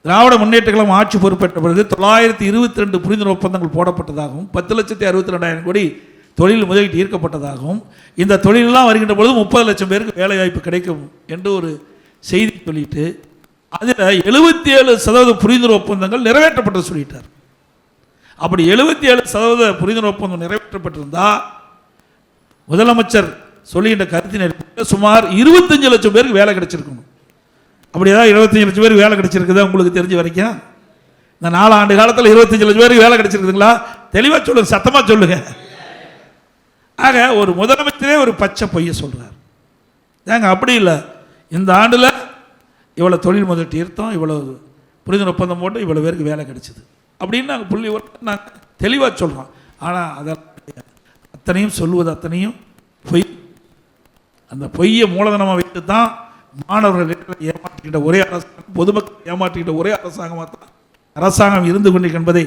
திராவிட முன்னேற்ற கழகம் ஆட்சி பொறுப்பேற்ற பிறகு 922 புரிந்துணர்வு ஒப்பந்தங்கள் போடப்பட்டதாகவும் 10,62,200 கோடி தொழில் முதலீட்டு ஈர்க்கப்பட்டதாகவும் இந்த தொழிலெல்லாம் வருகின்ற பொழுது 30 லட்சம் பேருக்கு வேலைவாய்ப்பு கிடைக்கும் என்று ஒரு செய்தி சொல்லிட்டு அதில் 77% புரிந்துணர்வு ஒப்பந்தங்கள் நிறைவேற்றப்பட்டு சொல்லிட்டார். அப்படி 77% புரிந்துணர்வு ஒப்பந்தம் நிறைவேற்றப்பட்டிருந்தா முதலமைச்சர் சொல்லுகின்ற கருத்தின் சுமார் 25 லட்சம் பேருக்கு வேலை கிடைச்சிருக்கணும். அப்படி ஏதாவது 25 லட்சம் பேருக்கு வேலை கிடைச்சிருக்குதா உங்களுக்கு தெரிஞ்ச வரைக்கும்? இந்த 4 ஆண்டு காலத்தில் 25 லட்சம் பேருக்கு வேலை கிடைச்சிருக்குதுங்களா? தெளிவாக சொல்லுங்க, சத்தமாக சொல்லுங்க. ஆக ஒரு முதலமைச்சரே ஒரு பச்சை பொய்ய சொல்றார். ஏங்க அப்படி இல்லை, இந்த ஆண்டில் இவ்வளோ தொழில் முதலீட்டு ஈர்த்தோம், இவ்வளோ புரிந்துணர்வு ஒப்பந்தம் போட்டு இவ்வளோ பேருக்கு வேலை கிடைச்சிது அப்படின்னு நாங்கள் புள்ளி நாங்கள் தெளிவாக சொல்கிறோம். ஆனால் அதெல்லாம் அத்தனையும் சொல்லுவது அத்தனையும் பொய். அந்த பொய்யை மூலதனமாக வைத்து தான் மாணவர்கள் ஏமாற்றிக்கிட்ட ஒரே அரசாங்கம், பொதுமக்கள் ஏமாற்றிக்கிட்ட ஒரே அரசாங்கமாக தான் அரசாங்கம் இருந்து கொண்டிருக்க என்பதை